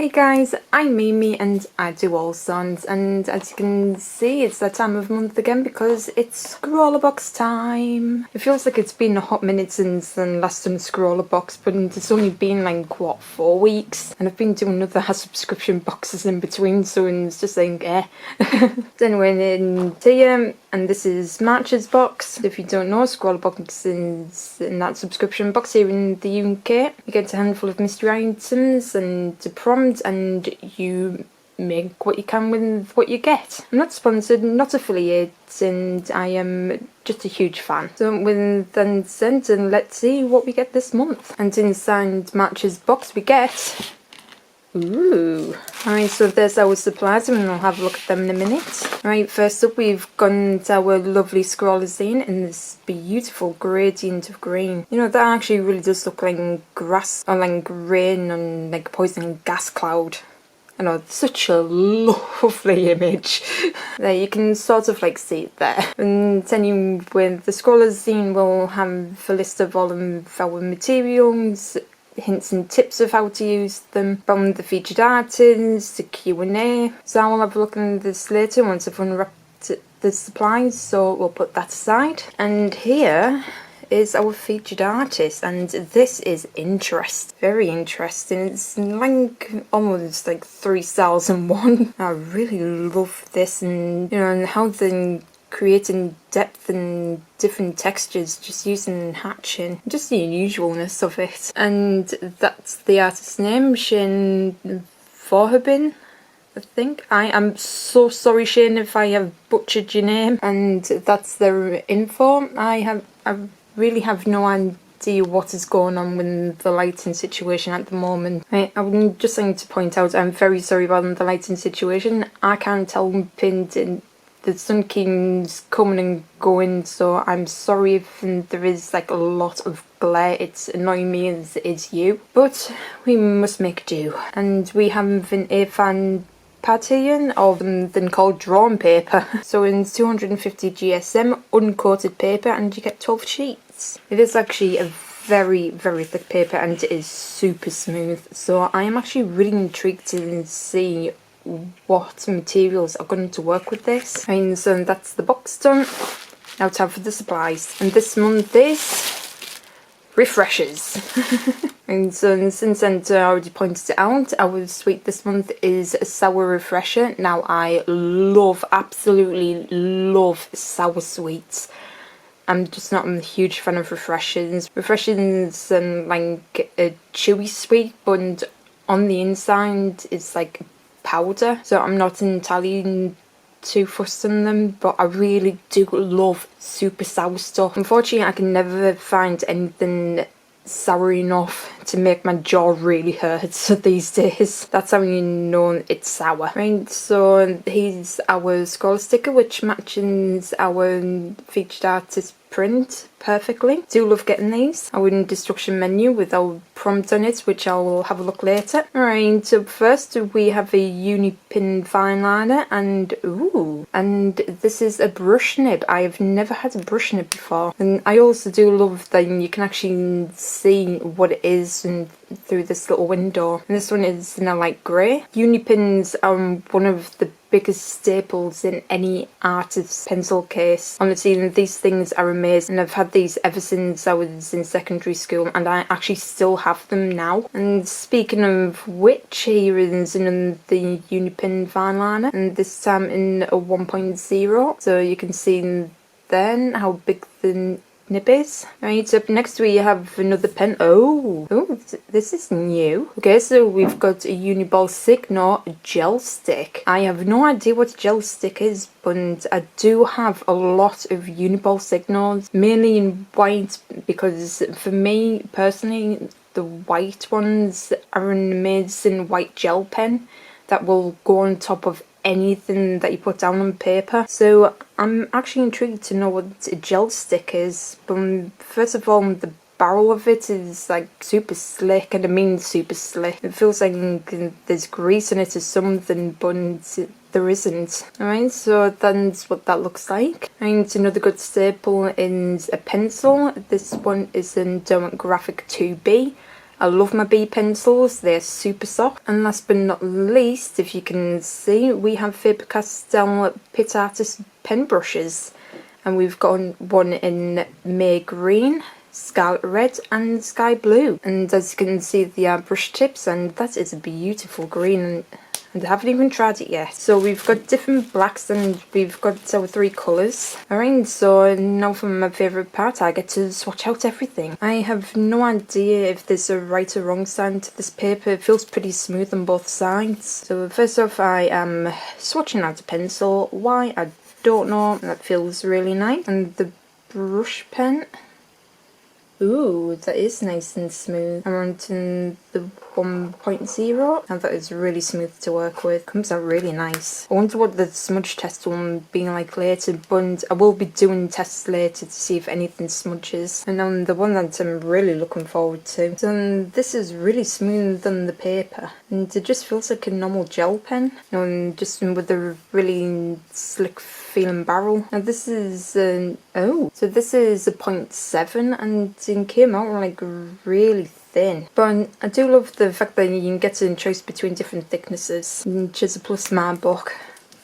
Hey guys, I'm MeeMee and I do Allsorts, and as you can see it's that time of month again because it's Scrawlrbox time. It feels like it's been a hot minute since the last time Scrawlrbox, but it's only been like, what, 4 weeks? And I've been doing other subscription boxes in between, so it's just like, So anyway, in here, and this is March's box. If you don't know, Scrawlrbox is in that subscription box here in the UK. You get a handful of mystery items and a prompt, and you make what you can with what you get. I'm not sponsored, not affiliated, and I am just a huge fan. So with that said, and let's see what we get this month. And inside March's box we get... Ooh. Alright, so there's our supplies and we'll have a look at them in a minute. Right, first up we've got our lovely scroller zine in this beautiful gradient of green. You know, that actually really does look like grass or like rain on like a poison gas cloud. I know, it's such a lovely image. There, you can sort of like see it there. And anyway, the scroller zine will have a list of all of our materials, hints and tips of how to use them, from the featured artists to Q&A. So I'll have a look at this later once I've unwrapped the supplies, so we'll put that aside. And here is our featured artist, and this is very interesting. It's like almost like 3001. I really love this, and you know, and how they're creating depth and different textures just using hatching, just the unusualness of it. And that's the artist's name, Shane Vorhabin, I think. I am so sorry, Shane, if I have butchered your name. And that's their info. I really have no idea what is going on with the lighting situation at the moment. I'm just going to point out, I'm very sorry about the lighting situation. I can't tell pinned in. The sun keeps coming and going, so I'm sorry if there is like a lot of glare. It's annoying me as it is you, but we must make do. And we have an A-fan pad here of then called drawn paper. So in 250 GSM uncoated paper, and you get 12 sheets. It is actually a very thick paper and it is super smooth, so I am actually really intrigued to see what materials are going to work with this. And so that's the box done. Now time for the supplies, and this month is refreshers. And so since I already pointed it out, our sweet this month is a sour refresher. Now I absolutely love sour sweets. I'm just not a huge fan of refreshers. Refreshers and like a chewy sweet, but on the inside it's like powder, so I'm not entirely too fussed on them, but I really do love super sour stuff. Unfortunately, I can never find anything sour enough to make my jaw really hurt these days. That's how you know it's sour. Right, so here's our scroll sticker, which matches our featured artist print perfectly. Do love getting these. Our instruction menu with our prompt on it, which I will have a look later. Alright, so first we have a Uni Pin Fine Liner, and and this is a brush nib. I have never had a brush nib before, and I also do love that you can actually see what it is and through this little window. And this one is in a light grey. Uni pins are one of the biggest staples in any artist's pencil case. Honestly, these things are amazing. I've had these ever since I was in secondary school, and I actually still have them now. And speaking of which, here is in the Uni Pin Fineliner, and this time in a 1.0, so you can see then how big the nib is. Right, up next we have another pen. Oh, this is new. Okay, so we've got a Uniball thicc gel stick. I have no idea what gel stick is, but I do have a lot of Uniball signals, mainly in white, because for me personally the white ones are an amazing white gel pen that will go on top of anything that you put down on paper. So I'm actually intrigued to know what a gel stick is. But first of all, the barrel of it is like super slick, and I mean super slick. It feels like there's grease in it or something, but there isn't. Alright, so that's what that looks like. And another good staple is a pencil. This one is in Graphic 2B. I love my B pencils, they're super soft. And last but not least, if you can see, we have Faber-Castell Pit Artist pen brushes. And we've got one in May Green, Scarlet Red and Sky Blue. And as you can see, they are brush tips, and that is a beautiful green. And I haven't even tried it yet. So we've got different blacks and we've got our 3 colours. Alright, so now for my favourite part, I get to swatch out everything. I have no idea if there's a right or wrong side to this paper. It feels pretty smooth on both sides. So first off, I am swatching out a pencil. Why? I don't know. That feels really nice. And the brush pen. Ooh, that is nice and smooth. I'm on to the 1.0 and that is really smooth to work with. Comes out really nice. I wonder what the smudge test will be like later, but I will be doing tests later to see if anything smudges. And on the one that I'm really looking forward to. So this is really smooth on the paper and it just feels like a normal gel pen. And just with a really slick feeling barrel. Now this is so this is a 0.7 and it came out like really thin. But I do love the fact that you can get to choice between different thicknesses, which is a plus in my book.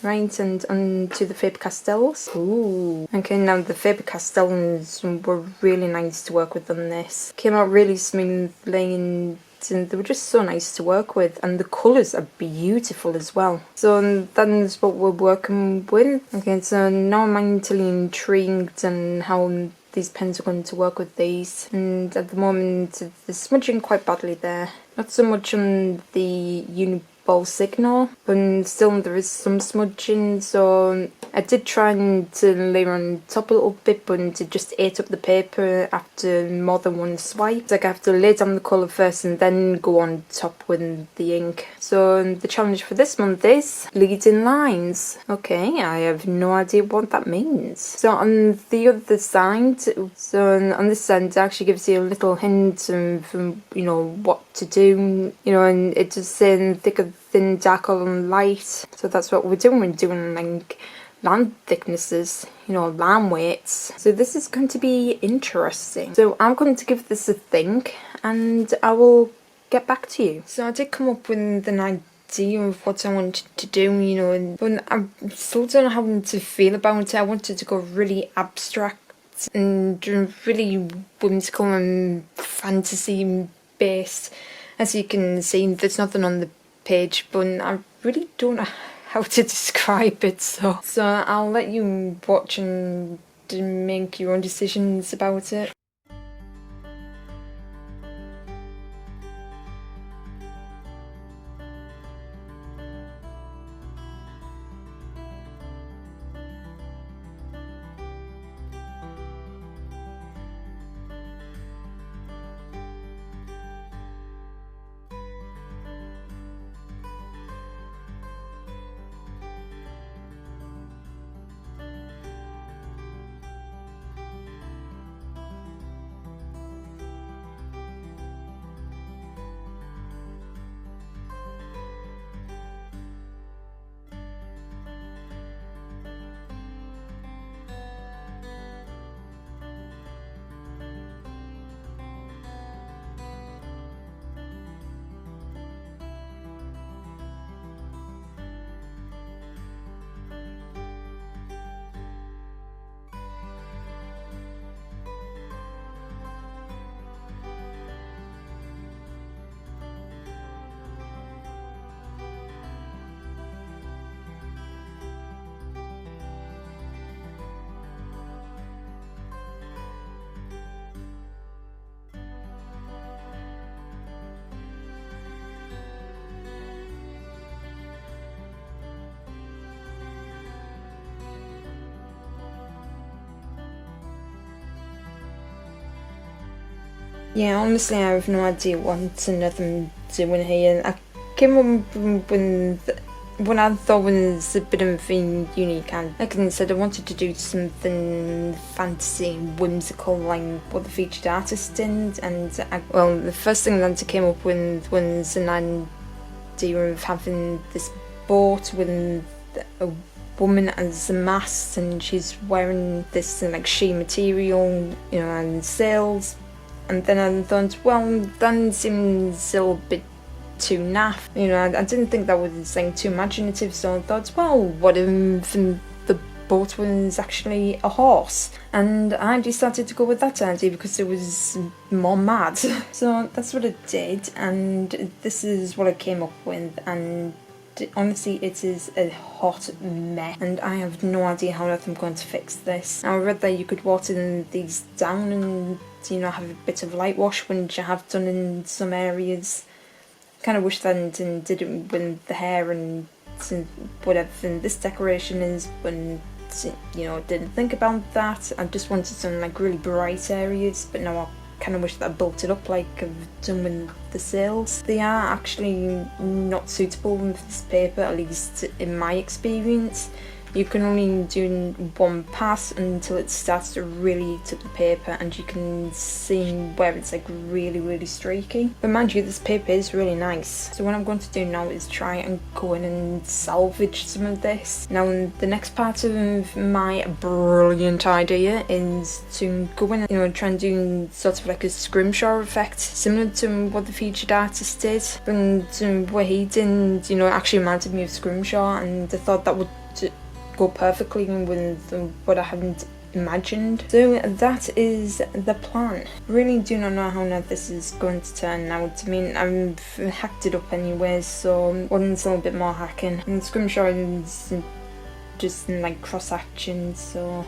Right, and onto the Faber-Castells. Ooh. Okay, now the Faber-Castells were really nice to work with on this. Came out really smoothly and they were just so nice to work with, and the colours are beautiful as well. So that's what we're working with. Okay, so now I'm mentally intrigued on how these pens are going to work with these, and at the moment they're smudging quite badly there. Not so much on the Uniball Signal, but still there is some smudging, so I did try to layer on top a little bit, but it just ate up the paper after more than one swipe. It's like I have to lay down the colour first and then go on top with the ink. So the challenge for this month is leading lines. Okay, I have no idea what that means. So on the other side, so on this side it actually gives you a little hint of, you know, what to do, you know, and it just saying thicker, thin, darker and light. So that's what we're doing. We're doing like line thicknesses, you know, line weights. So this is going to be interesting. So I'm going to give this a think and I will get back to you. So I did come up with an idea of what I wanted to do, you know, but I still don't know how to feel about it. I wanted to go really abstract and really whimsical and fantasy based. As you can see, there's nothing on the page, but I really don't know how to describe it, so I'll let you watch and make your own decisions about it. Yeah, honestly, I have no idea what I'm doing here. I came up with what I thought was a bit of a unique, and like I said, I wanted to do something fantasy and whimsical like what the featured artist did, and the first thing that I came up with was an idea of having this boat with a woman as a mast, and she's wearing this like shea material, you know, and sails and then I thought, well, that seems a little bit too naff. You know, I didn't think that was like too imaginative, so I thought, well, what if the boat was actually a horse? And I decided to go with that idea because it was more mad. So that's what I did, and this is what I came up with, and honestly, it is a hot mess, and I have no idea how I'm going to fix this. Now, I read that you could water these down and, you know, have a bit of light wash, which I have done in some areas. Kind of wish that I did it with the hair and whatever this decoration is, but, you know, didn't think about that. I just wanted some like really bright areas, but now I kind of wish that I built it up like I've done with the sails. They are actually not suitable with this paper, at least in my experience. You can only do one pass until it starts to really eat up the paper, and you can see where it's like really streaky. But mind you, this paper is really nice. So what I'm going to do now is try and go in and salvage some of this. Now the next part of my brilliant idea is to go in and, you know, try and do sort of like a scrimshaw effect, similar to what the featured artist did. And what he did, you know, actually reminded me of scrimshaw, and I thought that would go perfectly with what I hadn't imagined. So that is the plan. Really do not know how now this is going to turn out. I mean, I've hacked it up anyway, so one's a little bit more hacking. And scrimshaw is just like cross action, so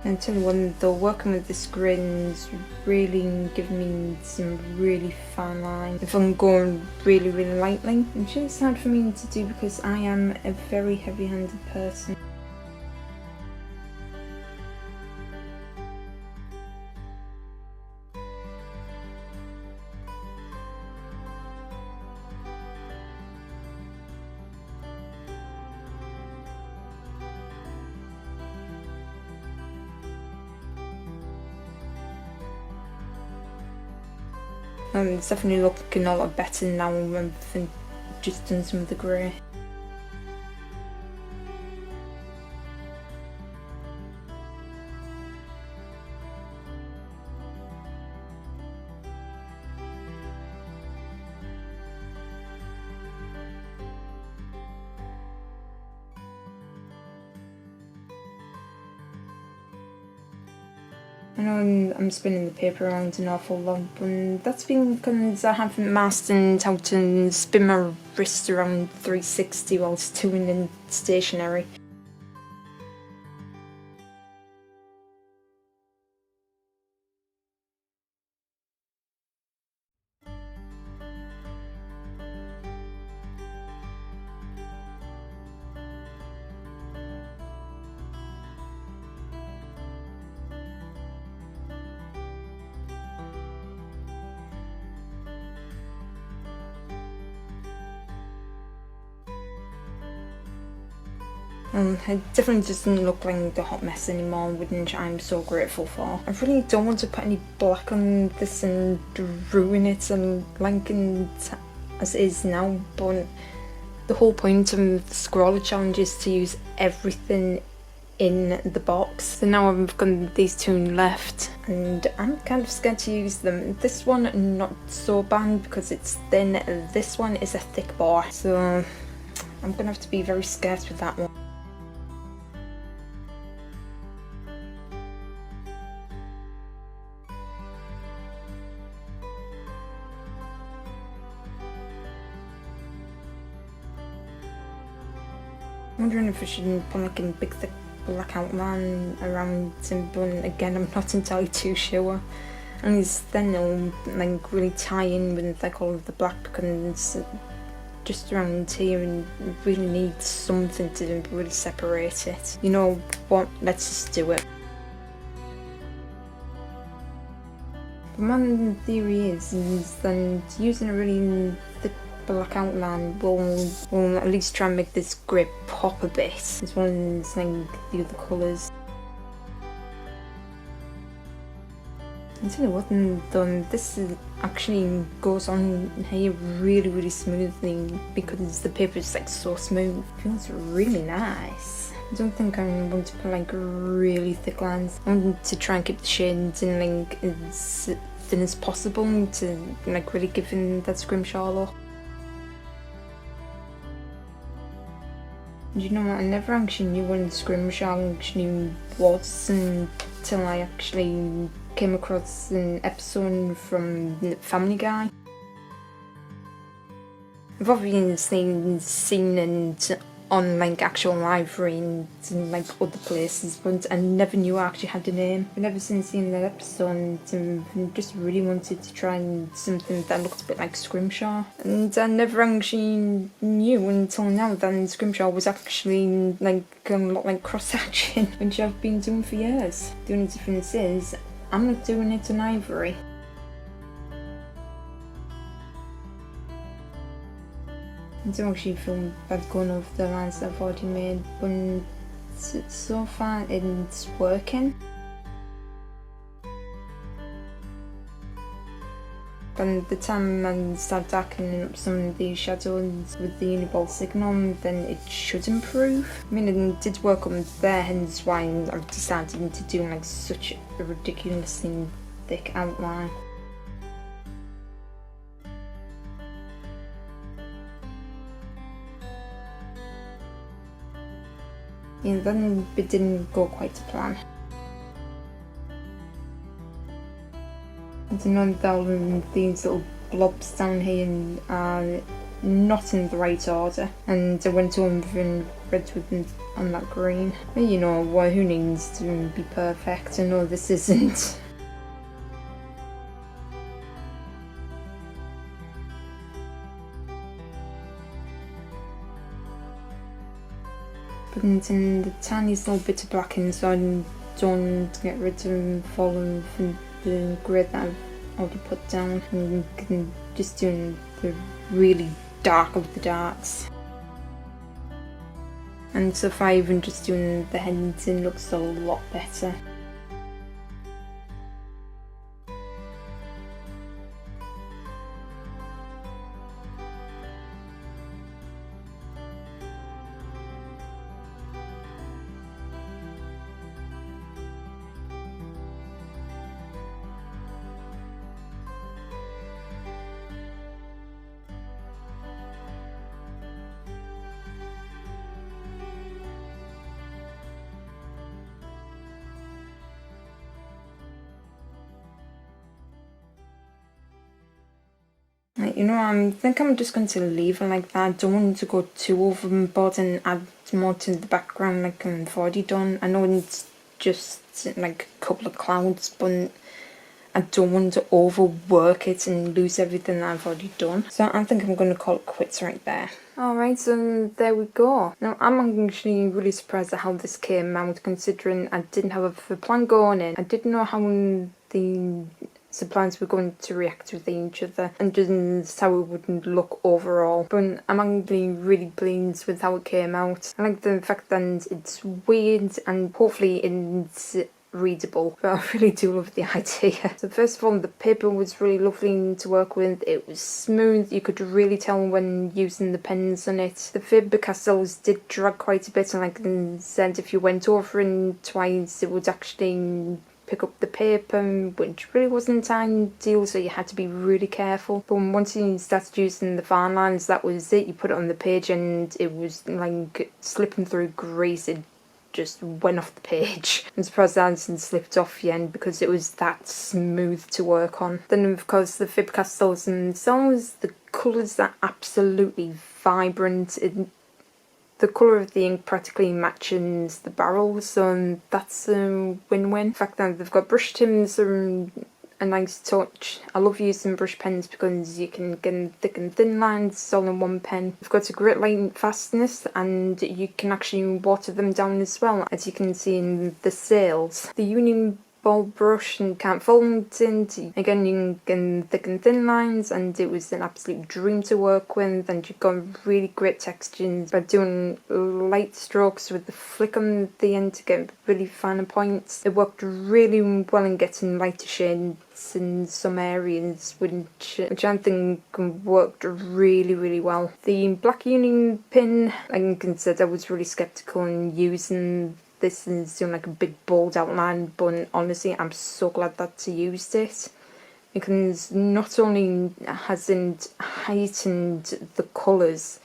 and tell you what, though, working with this grin's really giving me some really fine lines. If I'm going really lightly, which is hard for me to do because I am a very heavy-handed person. It's definitely looking a lot better now I've just done some of the grey. I know I'm spinning the paper around an awful lot, but that's been because I haven't mastered how to spin my wrist around 360 whilst doing it stationary. It definitely doesn't look like the hot mess anymore, which I'm so grateful for. I really don't want to put any black on this and ruin it and like it as it is now, but the whole point of the Scrawler challenge is to use everything in the box. So now I've got these two left and I'm kind of scared to use them. This one not so bad because it's thin, this one is a thick bar, so I'm gonna have to be very scarce with that one. I'm wondering if I should put like a big thick black outline around him, but again I'm not entirely too sure. And then it'll like really tie in with like all of the black because just around here and really need something to really separate it. You know what, let's just do it. But my theory is then using a really thick black outline will at least try and make this grey pop a bit, as well as like the other colours. I tell you what, this actually goes on here really smoothly because the paper is like so smooth. It feels really nice. I don't think I want to put like really thick lines. I want to try and keep the shades in like as thin as possible to like really give in that scrimshaw look. Do you know what? I never actually knew what scrimshaw actually was until I actually came across an episode from Family Guy. I've obviously seen it on like actual live reads and like other places, but I never knew I actually had a name. But ever since seeing that episode, I just really wanted to try something that looked a bit like scrimshaw. And I never actually knew until now that scrimshaw was actually like a lot like cross-hatching, which I've been doing for years. The only difference is I'm not doing it on ivory. I don't actually feel bad going over the lines that I've already made, but so far it's working. By the time I start darkening up some of these shadows with the Uniball signal, then it should improve. I mean, it did work on there, hence why I've decided to do like such a ridiculously thick outline. And then it didn't go quite to plan. I don't know that these little blobs down here are not in the right order, and I went over and red with them on that green. But you know, well, who needs to be perfect? I know this isn't. But in the tiniest little bit of blacking, so I don't get rid of all of the grey that I've already put down, and just doing the really dark of the darks. And so far, even just doing the heads in looks a lot better. You know, I think I'm just going to leave it like that. I don't want to go too overboard and add more to the background like I've already done. I know it's just like a couple of clouds, but I don't want to overwork it and lose everything that I've already done. So I think I'm going to call it quits right there. Alright, so there we go. Now, I'm actually really surprised at how this came out, considering I didn't have a plan going in. I didn't know how the supplies were going to react with each other and just how it would look overall. But I'm actually really pleased with how it came out. I like the fact that it's weird and hopefully it's readable, but I really do love the idea. So first of all, the paper was really lovely to work with. It was smooth, you could really tell when using the pens on it. The Faber-Castells did drag quite a bit, and like I said, if you went over it twice, it would actually pick up the paper, which really wasn't ideal, so you had to be really careful. But once you started using the fine lines, that was it. You put it on the page and it was like slipping through grease. It just went off the page. I'm surprised that hasn't slipped off the end because it was that smooth to work on. Then of course the Faber-Castells themselves, the colours are absolutely vibrant. The colour of the ink practically matches the barrel, so that's a win-win. In fact, that they've got brush tips are a nice touch. I love using brush pens because you can get thick and thin lines all in one pen. They've got a great light fastness and you can actually water them down as well, as you can see in the sales. The Uni Uniball brush and can't fold it in. Again, you can thick and thin lines, and it was an absolute dream to work with, and you got really great textures by doing light strokes with the flick on the end to get really finer points. It worked really well in getting lighter shades in some areas, which I think worked really well. The black Uni Pin, like I said, I was really skeptical in using this is like a big bold outline, but honestly I'm so glad that I used it, because not only has it heightened the colours,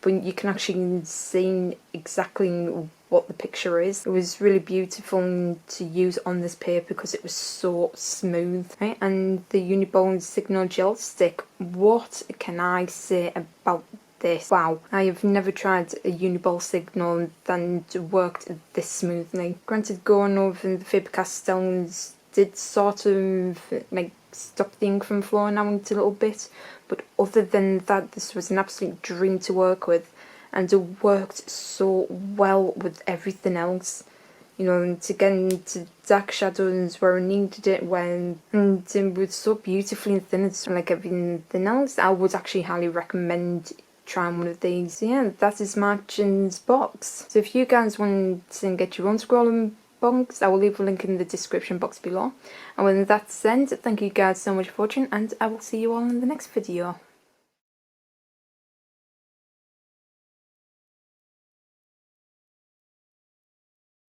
but you can actually see exactly what the picture is. It was really beautiful to use on this paper because it was so smooth. Right? And the Uni-Boned Signal Gel Stick, what can I say about this? Wow, I have never tried a Uniball signal that worked this smoothly. Granted, going over the Faber-Castells did sort of like stop the ink from flowing out a little bit, but other than that, this was an absolute dream to work with, and it worked so well with everything else. You know, to get into dark shadows where I needed it, and it was so beautifully thin and like everything else. I would actually highly recommend trying one of these. Yeah, that is March's box. So if you guys want to get your own Scrawlrbox, I will leave a link in the description box below. And with that said, thank you guys so much for watching, and I will see you all in the next video.